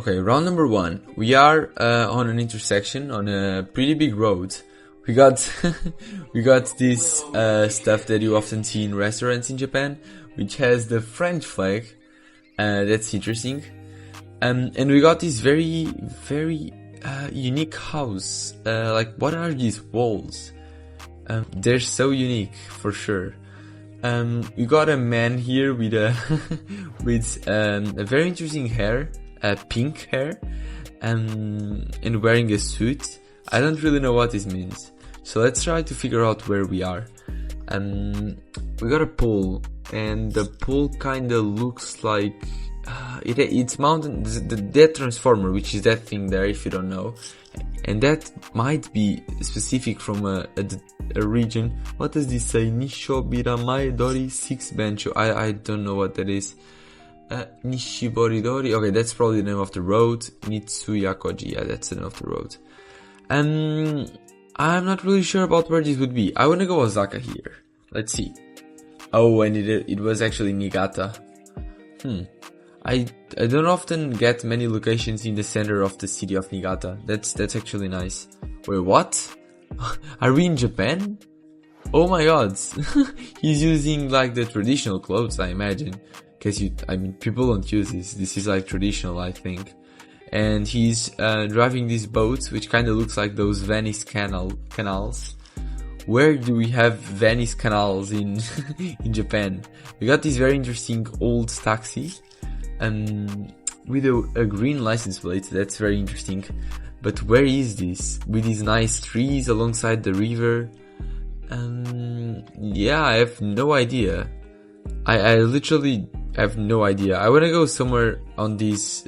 Okay, round number 1. We are on an intersection on a pretty big road. We got we got this stuff that you often see in restaurants in Japan, which has the French flag. That's interesting. And we got this very unique house. Like, what are these walls? They're so unique for sure. We got a man here with a very interesting hair. Pink hair, and wearing a suit. I don't really know what this means, so let's try to figure out where we are. We got a pool, and the pool kinda looks like it's mounted that transformer, which is that thing there, if you don't know, and that might be specific from a region. What does this say? Nishobiramai Dori 6 Bencho. I don't know what that is. Nishiboridori, okay, that's probably the name of the road. Mitsuyakoji, yeah, that's the name of the road. I'm not really sure about where this would be. I wanna go Osaka here. Let's see. Oh, and it was actually Niigata. I don't often get many locations in the center of the city of Niigata. That's actually nice. Wait, what? Are we in Japan? Oh my god. He's using like the traditional clothes, I imagine. Because people don't use this. This is like traditional, I think. And he's driving these boats, which kind of looks like those Venice canals. Where do we have Venice canals in in Japan? We got this very interesting old taxi, with a green license plate. That's very interesting. But where is this? With these nice trees alongside the river. Yeah, I have no idea. I literally have no idea. I wanna go somewhere on this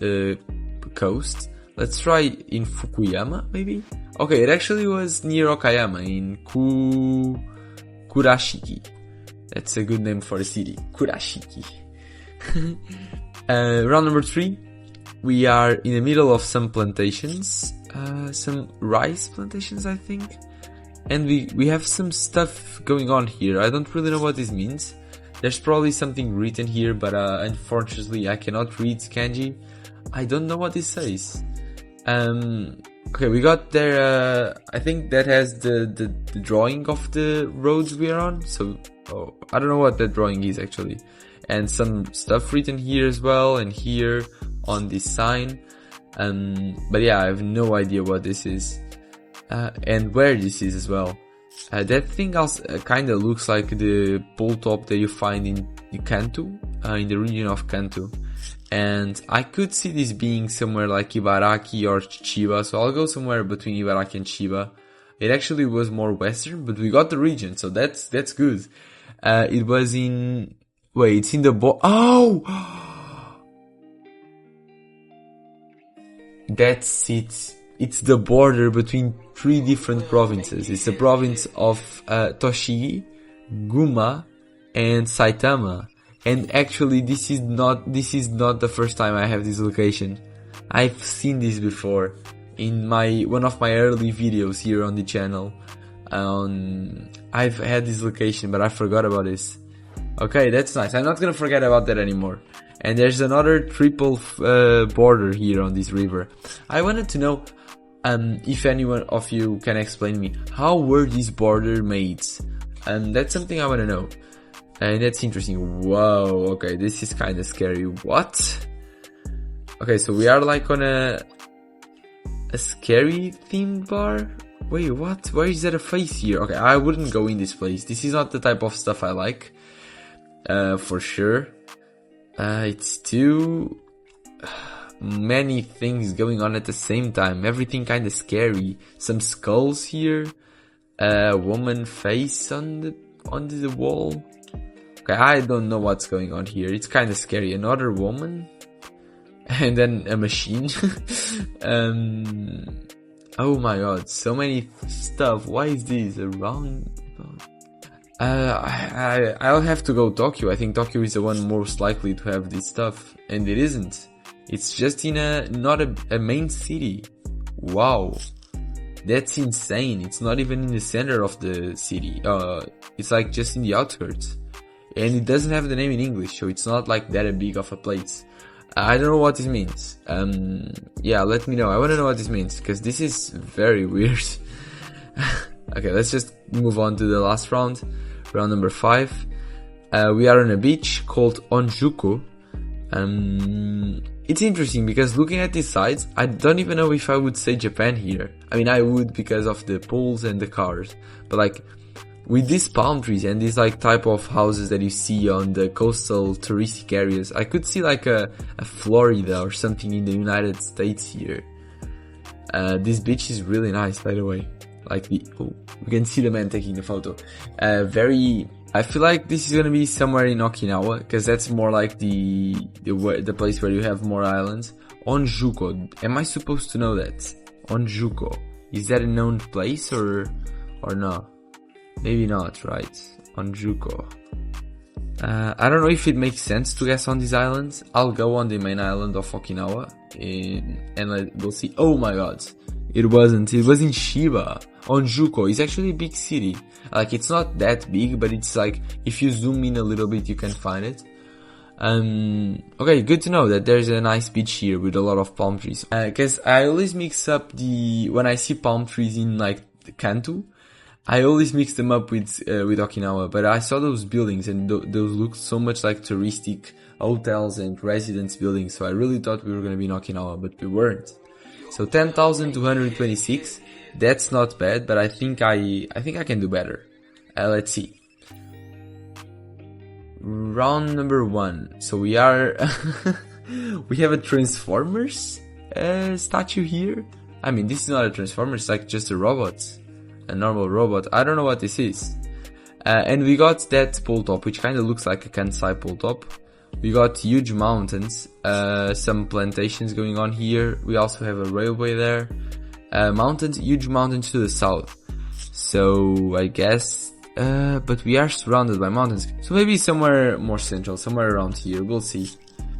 coast. Let's try in Fukuyama, maybe? Okay, it actually was near Okayama, in Kurashiki. That's a good name for a city. Kurashiki. Round number 3. We are in the middle of some plantations. Some rice plantations, I think. And we have some stuff going on here. I don't really know what this means. There's probably something written here, but unfortunately I cannot read kanji. I don't know what this says. Okay, we got there, I think that has the drawing of the roads we are on. So, I don't know what that drawing is actually. And some stuff written here as well, and here on this sign. But yeah, I have no idea what this is. And where this is as well. That thing also kinda looks like the pole top that you find in Kanto, in the region of Kanto. And I could see this being somewhere like Ibaraki or Chiba, so I'll go somewhere between Ibaraki and Chiba. It actually was more western, but we got the region, so that's good. It was in... Wait, it's in the Oh! That's it. It's the border between 3 different provinces. It's the province of Toshigi, Guma, and Saitama. And actually, this is not the first time I have this location. I've seen this before in one of my early videos here on the channel. I've had this location, but I forgot about this. Okay, that's nice. I'm not gonna forget about that anymore. And there's another triple border here on this river. I wanted to know if anyone of you can explain me, how were these borders made? That's something I want to know. And that's interesting. Whoa, okay, this is kind of scary. What? Okay, so we are like on a scary theme bar? Wait, what? Why is there a face here? Okay, I wouldn't go in this place. This is not the type of stuff I like. For sure. It's too... many things going on at the same time. Everything kind of scary. Some skulls here. A woman face on the wall. Okay, I don't know what's going on here. It's kind of scary. Another woman. And then a machine. Oh my god, so many stuff. Why is this around? I'll have to go Tokyo. I think Tokyo is the one most likely to have this stuff. And it isn't. It's just in not a main city. Wow. That's insane. It's not even in the center of the city. It's like just in the outskirts. And it doesn't have the name in English, so it's not like that big of a place. I don't know what this means. Yeah, let me know. I want to know what this means, because this is very weird. Okay, let's just move on to the last round. Round number 5. We are on a beach called Onjuko. It's interesting because looking at these sites, I don't even know if I would say Japan here. I mean, I would because of the pools and the cars. But like, with these palm trees and these like type of houses that you see on the coastal touristic areas, I could see like a Florida or something in the United States here. This beach is really nice, by the way. Like you can see the man taking the photo. I feel like this is gonna be somewhere in Okinawa, because that's more like the place where you have more islands. Onjuko. Am I supposed to know that? Onjuko. Is that a known place or no? Maybe not, right? Onjuko. I don't know if it makes sense to guess on these islands. I'll go on the main island of Okinawa and we'll see. Oh my god. It wasn't. It was in Chiba. Onjuko is actually a big city. Like, it's not that big, but it's like, if you zoom in a little bit, you can find it. Okay, good to know that there's a nice beach here with a lot of palm trees. Cause I always mix up when I see palm trees in like Kanto, I always mix them up with Okinawa, but I saw those buildings and those look so much like touristic hotels and residence buildings, so I really thought we were gonna be in Okinawa, but we weren't. So 10,226, that's not bad, but I think I can do better. Let's see. Round number 1. So we are, we have a Transformers statue here. I mean, this is not a Transformer, it's like just a robot. A normal robot. I don't know what this is. And we got that pole top, which kind of looks like a Kansai pole top. We got huge mountains, some plantations going on here. We also have a railway there. Mountains, huge mountains to the south. So I guess, but we are surrounded by mountains. So maybe somewhere more central, somewhere around here. We'll see.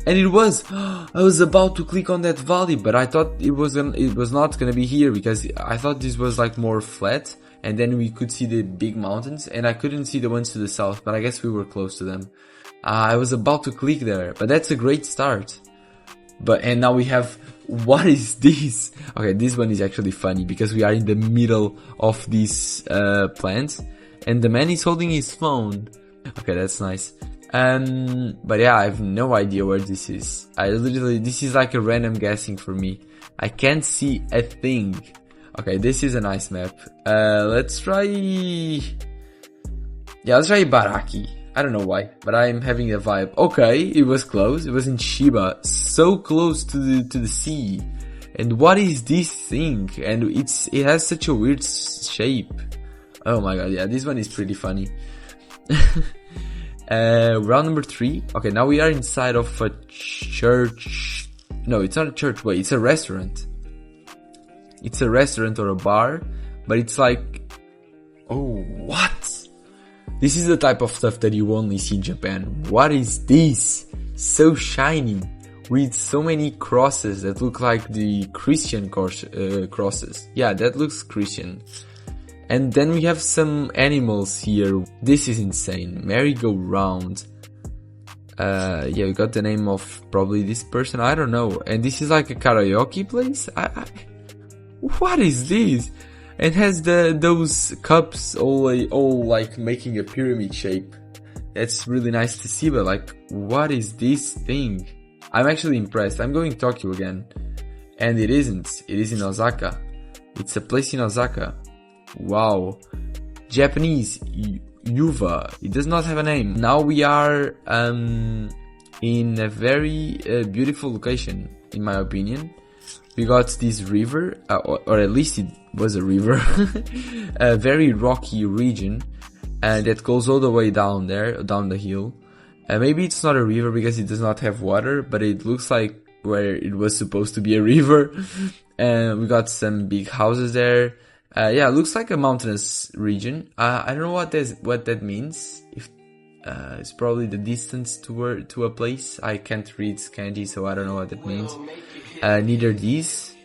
And it was, I was about to click on that valley, but I thought it was not gonna be here, because I thought this was like more flat, and then we could see the big mountains, and I couldn't see the ones to the south, but I guess we were close to them. I was about to click there, but that's a great start. And now we have, what is this? Okay, this one is actually funny, because we are in the middle of this plant, and the man is holding his phone. Okay, that's nice. But yeah, I have no idea where this is. This is like a random guessing for me. I can't see a thing. Okay, this is a nice map. Let's try Ibaraki. I don't know why, but I'm having a vibe. Okay, it was close. It was in Chiba, so close to the sea. And what is this thing? And it has such a weird shape. Oh my god, yeah, this one is pretty funny. Round number 3. Okay, now we are inside of a church. No, it's not a church. Wait, it's a restaurant. It's a restaurant or a bar, but it's like, oh, what? This is the type of stuff that you only see in Japan. What is this? So shiny, with so many crosses that look like the Christian crosses. Yeah, that looks Christian. And then we have some animals here. This is insane. Merry-go-round. Yeah, we got the name of probably this person. I don't know. And this is like a karaoke place? What is this? It has those cups all like making a pyramid shape. That's really nice to see, but like, what is this thing? I'm actually impressed. I'm going to Tokyo again. And it isn't. It is in Osaka. It's a place in Osaka. Wow. Japanese. Yuva. It does not have a name. Now we are in a very beautiful location, in my opinion. We got this river, or at least it was a river, a very rocky region that goes all the way down there, down the hill. Maybe it's not a river because it does not have water, but it looks like where it was supposed to be a river. We got some big houses there. Yeah, it looks like a mountainous region. I don't know what that means. If it's probably the distance to a place. I can't read kanji, so I don't know what that means. Neither this.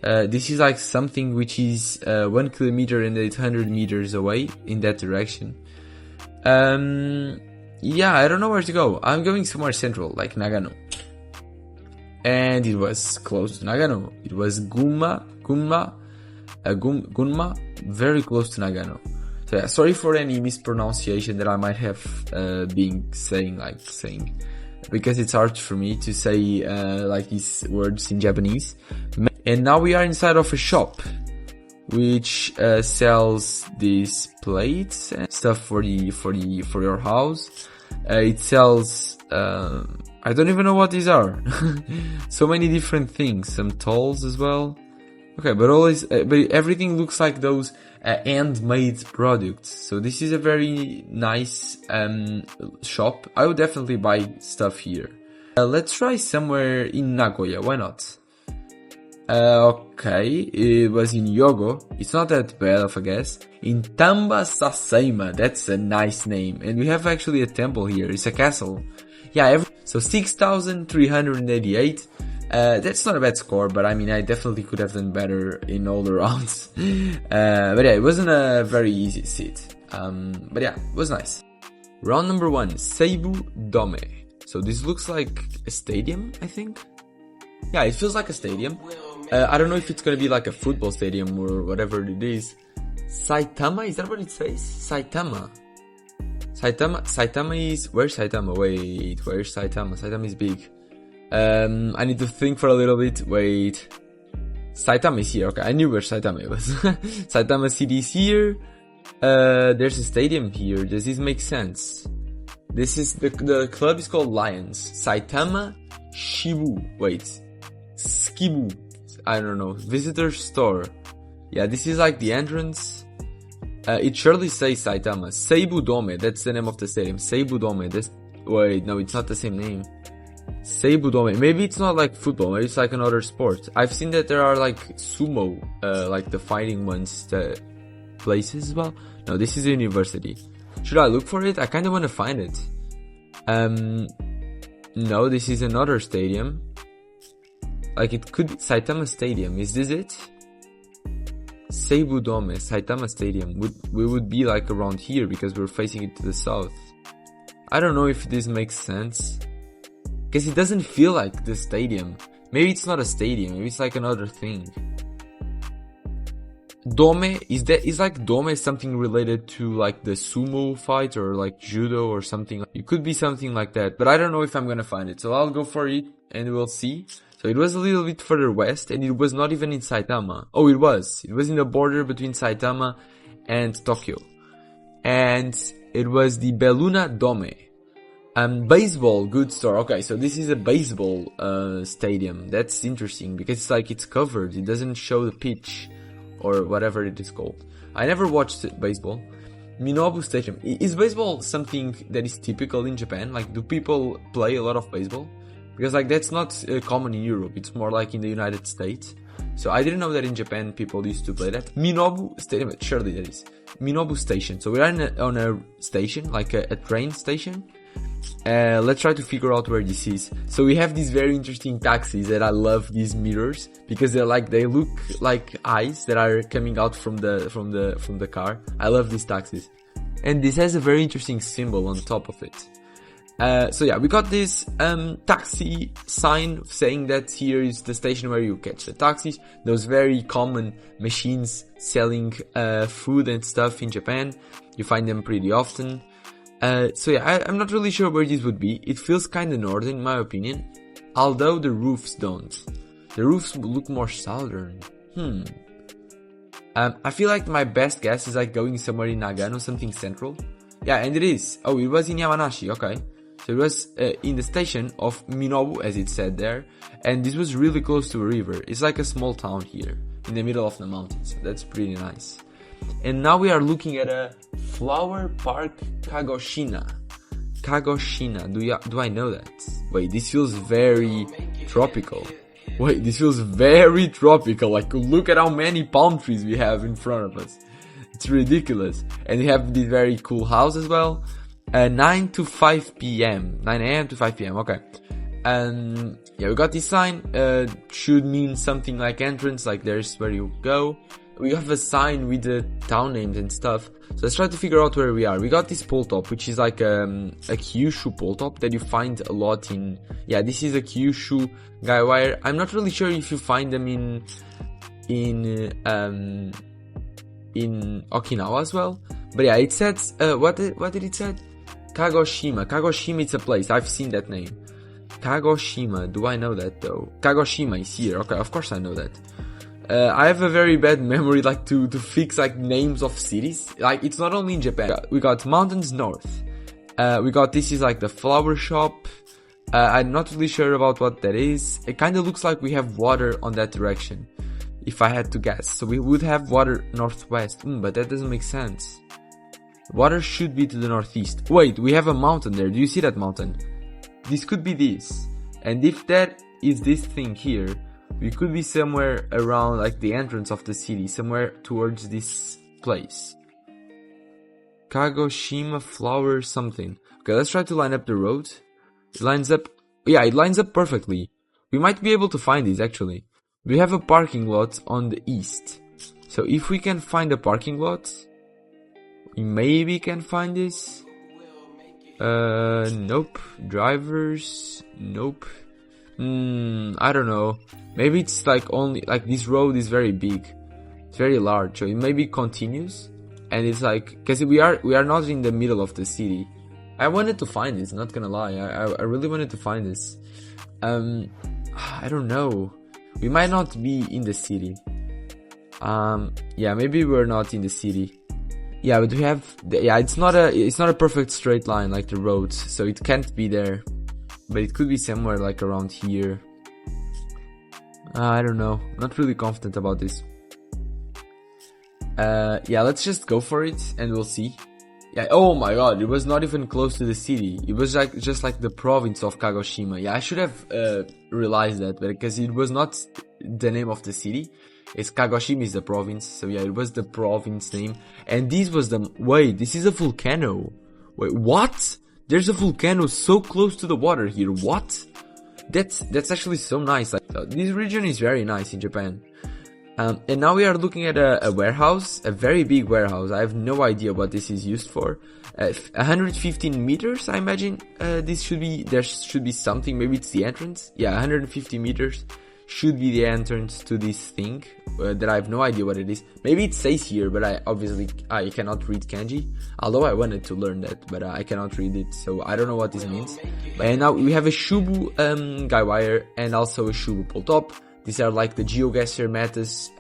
This is like something which is 1 kilometer and 800 meters away in that direction. Yeah, I don't know where to go. I'm going somewhere central, like Nagano. And it was close to Nagano. It was Gunma, very close to Nagano. So yeah, sorry for any mispronunciation that I might have been saying, because it's hard for me to say like these words in Japanese. And now we are inside of a shop which sells these plates and stuff for your house. It sells I don't even know what these are. So many different things, some tolls as well. Okay, but everything looks like those handmade products. So this is a very nice shop. I would definitely buy stuff here. Let's try somewhere in Nagoya. Why not? Okay, it was in Yogo. It's not that bad of a guess. In Tamba Sasaima. That's a nice name. And we have actually a temple here. It's a castle. Yeah, so 6,388. That's not a bad score, but I mean, I definitely could have done better in all the rounds. But yeah, it wasn't a very easy seat. But yeah, it was nice. Round number 1, Seibu Dome. So this looks like a stadium, I think. Yeah, it feels like a stadium. I don't know if it's gonna be like a football stadium or whatever it is. Saitama, is that what it says? Saitama is... Where's Saitama? Wait, where's Saitama? Saitama is big. I need to think for a little bit. Wait. Saitama is here. Okay, I knew where Saitama was. Saitama City is here. There's a stadium here. Does this make sense? This is... The club is called Lions. Saitama Shibu. Wait. Skibu. I don't know. Visitor store. Yeah, this is like the entrance. It surely says Saitama. Seibu Dome. That's the name of the stadium. Seibu Dome. Wait, no, it's not the same name. Seibu Dome. Maybe it's not like football. Maybe it's like another sport. I've seen that there are like sumo, like the fighting ones, places as well. No, this is a university. Should I look for it? I kind of want to find it. No, this is another stadium. Like it could be Saitama Stadium. Is this it? Seibu Dome, Saitama Stadium. We would be like around here because we're facing it to the south. I don't know if this makes sense. Because it doesn't feel like the stadium. Maybe it's not a stadium, maybe it's like another thing. Dome, is like Dome something related to like the sumo fight or like judo or something? It could be something like that, but I don't know if I'm gonna find it. So I'll go for it and we'll see. So it was a little bit further west and it was not even in Saitama. Oh, it was. It was in the border between Saitama and Tokyo. And it was the Belluna Dome. Baseball, good store. Okay, so this is a baseball stadium. That's interesting because it's like it's covered. It doesn't show the pitch or whatever it is called. I never watched baseball. Minobu Stadium. Is baseball something that is typical in Japan? Like, do people play a lot of baseball? Because like that's not common in Europe. It's more like in the United States. So I didn't know that in Japan people used to play that. Minobu Stadium. Surely that is Minobu Station. So we're on a station, like a train station. Let's try to figure out where this is. So we have these very interesting taxis that I love these mirrors because they look like eyes that are coming out from the car. I love these taxis. And this has a very interesting symbol on top of it. So yeah, we got this taxi sign saying that here is the station where you catch the taxis. Those very common machines selling food and stuff in Japan. You find them pretty often. So yeah, I'm not really sure where this would be. It feels kinda northern in my opinion. Although the roofs don't. The roofs look more southern. I feel like my best guess is like going somewhere in Nagano, something central. Yeah, and it is. Oh, it was in Yamanashi, okay. So it was in the station of Minobu, as it said there. And this was really close to a river. It's like a small town here, in the middle of the mountains. So that's pretty nice. And now we are looking at a flower park Kagoshima. Kagoshima, do I know that? Wait, this feels very tropical. Wait, this feels very tropical. Like, look at how many palm trees we have in front of us. It's ridiculous. And we have this very cool house as well. 9 to 5 p.m. 9 a.m. to 5 p.m. Okay. Yeah, we got this sign. Should mean something like entrance, like there's where you go. we have a sign with the town names and stuff. So let's try to figure out where we are. We got this pole top, which is like a Kyushu pole top that you find a lot in, yeah, this is a Kyushu guy wire. I'm not really sure if you find them in Okinawa as well. But yeah, it says, what did it say? Kagoshima. Kagoshima, it's a place. I've seen that name. Kagoshima. Do I know that though? Kagoshima is here. Okay, of course I know that. I have a very bad memory, like to fix like names of cities. Like it's not only in Japan. We got mountains north. We got, this is like the flower shop. I'm not really sure about what that is. It kind of looks like we have water on that direction, if I had to guess. So we would have water northwest. But that doesn't make sense. Water should be to the northeast. Wait, we have a mountain there. Do you see that mountain? This could be this. And if that is this thing here, we could be somewhere around like the entrance of the city, somewhere towards this place. Kagoshima flower something. Okay, let's try to line up the road. It lines up, yeah, it lines up perfectly. We might be able to find this actually. We have a parking lot on the east. So if we can find a parking lot, we maybe can find this. Nope. Drivers, nope. I don't know. Maybe it's like only, like this road is very big. It's very large. So it maybe continues. And it's like, cause we are not in the middle of the city. I wanted to find this, not gonna lie. I really wanted to find this. I don't know. We might not be in the city. Yeah, maybe we're not in the city. Yeah, but we have, yeah, it's not a perfect straight line like the roads, so it can't be there. But it could be somewhere like around here. I don't know. Not really confident about this. Yeah, let's just go for it and we'll see. Yeah, oh my god, it was not even close to the city. It was like just like the province of Kagoshima. Yeah, I should have realized that, but because it was not the name of the city. It's Kagoshima is the province. So yeah, it was the province name. And this was the, wait, this is a volcano. Wait, what? There's a volcano so close to the water here. What? That's actually so nice. Like, this region is very nice in Japan. And now we are looking at a warehouse, a very big warehouse. I have no idea what this is used for. 115 meters, I imagine. There should be something. Maybe it's the entrance. Yeah, 150 meters should be the entrance to this thing. That I have no idea what it is. Maybe it says here, but I cannot read kanji. Although I wanted to learn that, but I cannot read it, so I don't know what this means. And now we have a Shubu guy wire and also a Shubu pole top. These are like the GeoGuessr methods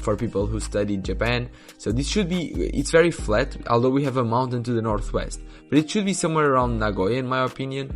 for people who studied Japan. So this should be, it's very flat, although we have a mountain to the northwest. But it should be somewhere around Nagoya in my opinion.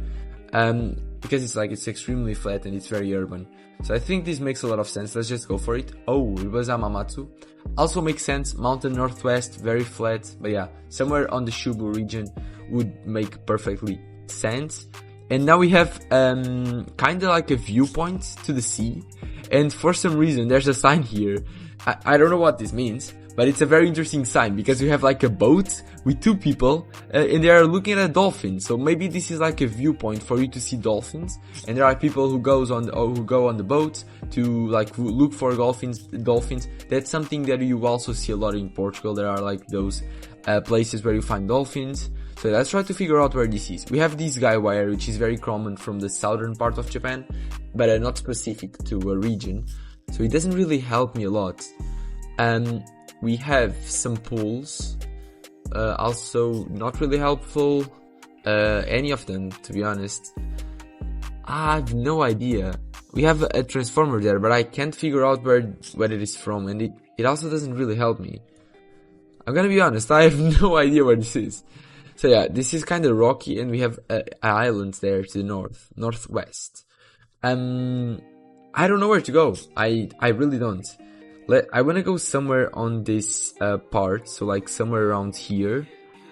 Because it's extremely flat and it's very urban. So I think this makes a lot of sense. Let's just go for it. Oh, it was Amamatsu. Also makes sense. Mountain northwest, very flat. But yeah, somewhere on the Shubu region would make perfectly sense. And now we have kinda like a viewpoint to the sea. And for some reason there's a sign here. I don't know what this means, but it's a very interesting sign because we have like a boat with two people and they are looking at a dolphin. So maybe this is like a viewpoint for you to see dolphins. And there are people who go on the boat to like look for dolphins. That's something that you also see a lot in Portugal. There are like those places where you find dolphins. So let's try to figure out where this is. We have this guy wire, which is very common from the southern part of Japan, but not specific to a region. So it doesn't really help me a lot. We have some pools, also not really helpful, any of them, to be honest. I have no idea. We have a transformer there, but I can't figure out where it is from, and it also doesn't really help me. I'm gonna be honest, I have no idea where this is. So yeah, this is kind of rocky, and we have islands there to the northwest. I don't know where to go. I really don't. I want to go somewhere on this part, so like somewhere around here.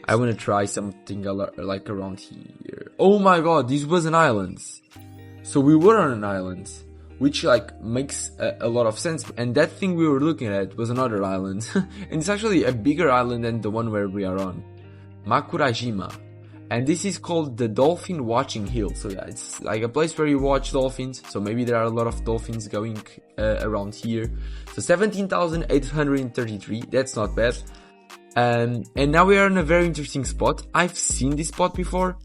I want to try something like around here. Oh my god, this was an island. So we were on an island, which like makes a lot of sense. And that thing we were looking at was another island. And it's actually a bigger island than the one where we are on. Makurajima. And this is called the Dolphin Watching Hill. So yeah, it's like a place where you watch dolphins. So maybe there are a lot of dolphins going around here. So 17,833. That's not bad. And now we are in a very interesting spot. I've seen this spot before.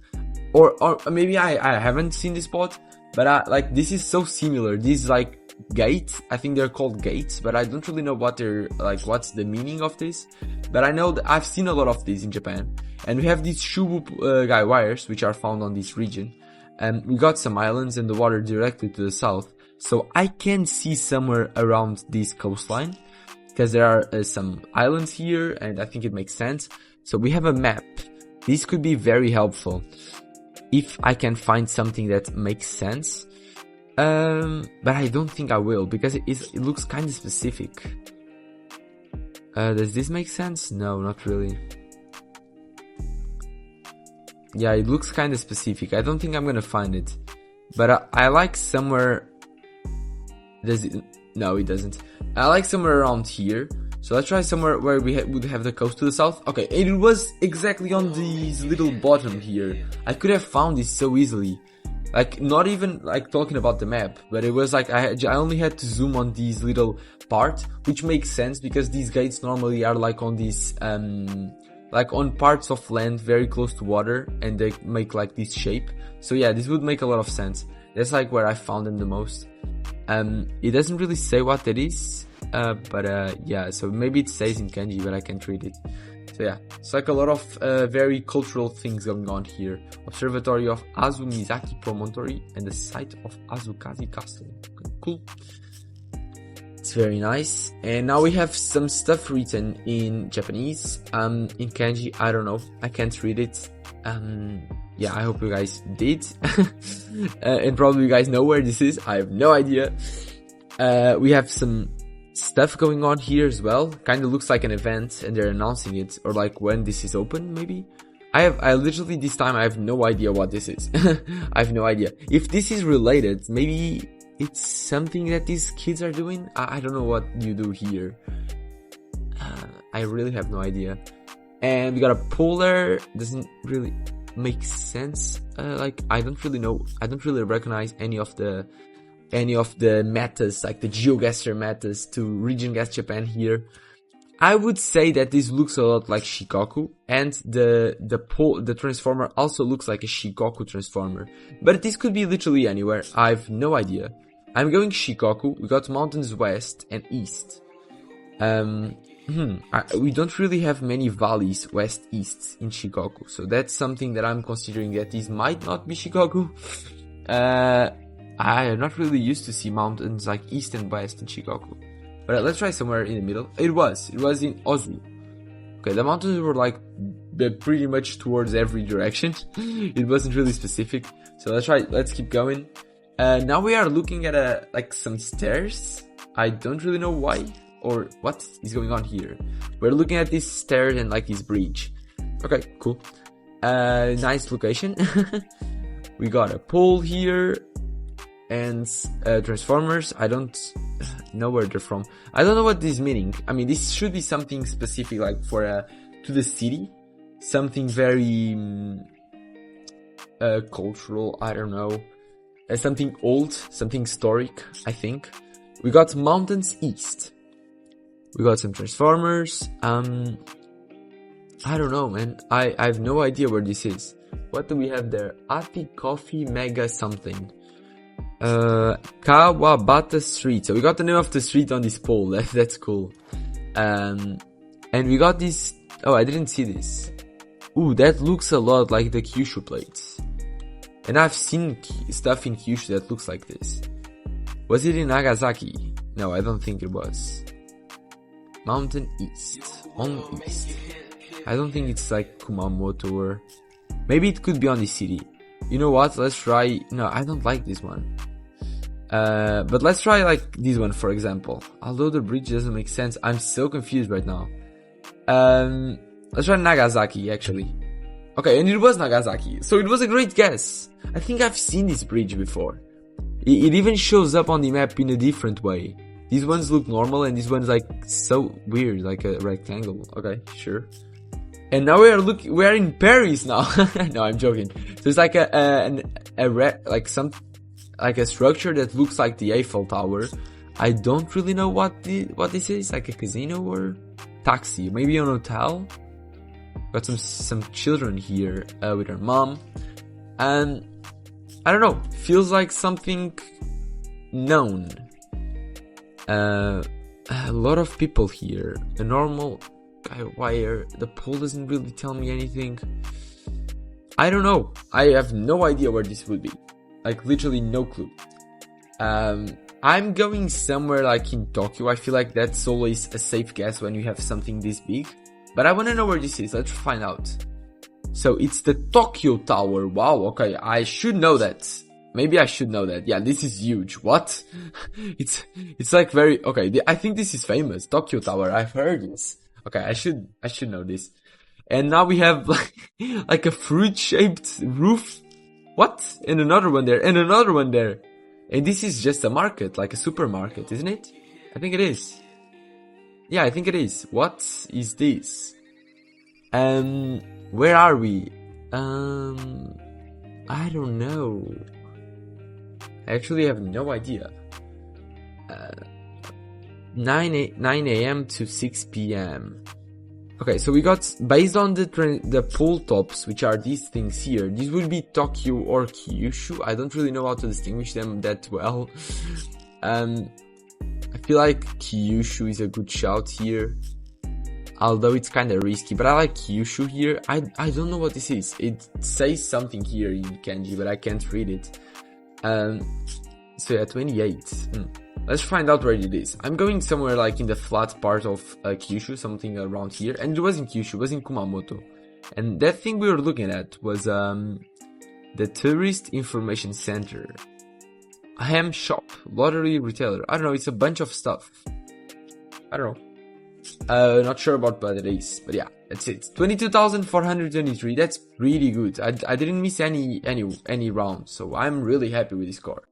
Or maybe I haven't seen this spot. But like, this is so similar. These like gates, I think they're called gates, but I don't really know what they're like, what's the meaning of this. But I know that I've seen a lot of these in Japan. And we have these shubu guy wires, which are found on this region. And we got some islands and the water directly to the south. So I can see somewhere around this coastline, because there are some islands here, and I think it makes sense. So we have a map. This could be very helpful if I can find something that makes sense. But I don't think I will, because it looks kind of specific. Does this make sense? No, not really. Yeah, it looks kind of specific. I don't think I'm gonna find it. But I like somewhere... Does it? No, it doesn't. I like somewhere around here. So let's try somewhere where we would have the coast to the south. Okay, and it was exactly on this little bottom here. I could have found this so easily. Like, not even like talking about the map, but it was like I only had to zoom on these little parts, which makes sense because these gates normally are like on these, like on parts of land very close to water, and they make like this shape. So yeah, this would make a lot of sense. That's like where I found them the most. It doesn't really say what that is, but yeah, so maybe it says in kanji, but I can't read it. So yeah, it's like a lot of very cultural things going on here. Observatory of Azumizaki Promontory and the site of Azukazi Castle. Okay, cool. It's very nice. And now we have some stuff written in Japanese. In kanji, I don't know. I can't read it. Yeah, I hope you guys did. And probably you guys know where this is. I have no idea. We have some stuff going on here as well. Kind of looks like an event and they're announcing it, or like when this is open maybe. I literally this time I have no idea what this is. I have no idea. If this is related, maybe it's something that these kids are doing. I don't know what you do here. I really have no idea. And we got a polar. Doesn't really make sense. Like I don't really know. I don't really recognize any of the metas, like the GeoGuessr metas to region guess Japan here. I would say that this looks a lot like Shikoku, and the transformer also looks like a Shikoku transformer. But this could be literally anywhere. I have no idea. I'm going Shikoku. We got mountains west and east. We don't really have many valleys west east in Shikoku, so that's something that I'm considering that this might not be Shikoku. I am not really used to see mountains like east and west in Shikoku. But let's try somewhere in the middle. It was in Ozu. Okay, the mountains were like pretty much towards every direction. It wasn't really specific. So let's keep going. Now we are looking at like some stairs. I don't really know why or what is going on here. We're looking at these stairs and like this bridge. Okay, cool. Nice location. We got a pole here. And transformers, I don't know where they're from. I don't know what this is meaning. I mean, this should be something specific, like for to the city, something very cultural. I don't know, something old, something historic. I think we got mountains east. We got some transformers. I don't know, man. I have no idea where this is. What do we have there? Ati Coffee Mega something. Kawabata Street. So we got the name of the street on this pole. That's cool. And we got this. Oh, I didn't see this. Ooh, that looks a lot like the Kyushu plates. And I've seen stuff in Kyushu that looks like this. Was it in Nagasaki? No, I don't think it was. Mountain East. On East. I don't think it's like Kumamoto or... Maybe it could be on the city. You know what? Let's try... No, I don't like this one. But let's try like this one, for example. Although the bridge doesn't make sense. I'm so confused right now. Let's try Nagasaki, actually. Okay, and it was Nagasaki. So it was a great guess. I think I've seen this bridge before. It even shows up on the map in a different way. These ones look normal and this one's like so weird, like a rectangle. Okay, sure. And now we are in Paris now. No, I'm joking. So it's like like a structure that looks like the Eiffel Tower. I don't really know what this is, like a casino or taxi, maybe an hotel. Got some children here with their mom, and I don't know, feels like something known. A lot of people here. A normal guy wire. The poll doesn't really tell me anything. I don't know. I have no idea where this would be. Like literally no clue. I'm going somewhere like in Tokyo. I feel like that's always a safe guess when you have something this big. But I want to know where this is. Let's find out. So it's the Tokyo Tower. Wow, okay. I should know that. Maybe I should know that. Yeah, this is huge. What? It's like very, okay. I think this is famous. Tokyo Tower. I've heard this. Okay, I should know this. And now we have like a fruit-shaped roof. What? And another one there. And another one there. And this is just a market, like a supermarket, isn't it? I think it is. Yeah, I think it is. What is this? Where are we? I don't know. I actually have no idea. 9 a.m. to 6 p.m. Okay, so we got, based on the pole tops, which are these things here, these would be Tokyo or Kyushu. I don't really know how to distinguish them that well. I feel like Kyushu is a good shout here, although it's kind of risky, but I like Kyushu here. I don't know what this is. It says something here in kanji, but I can't read it. So yeah, 28. Let's find out where it is. I'm going somewhere like in the flat part of Kyushu, something around here. And it wasn't Kyushu, it was in Kumamoto. And that thing we were looking at was the Tourist Information Center. Ham shop, lottery retailer. I don't know, it's a bunch of stuff. I don't know. Not sure about what it is, but yeah, that's it. 22,423, that's really good. I didn't miss any round, so I'm really happy with this score.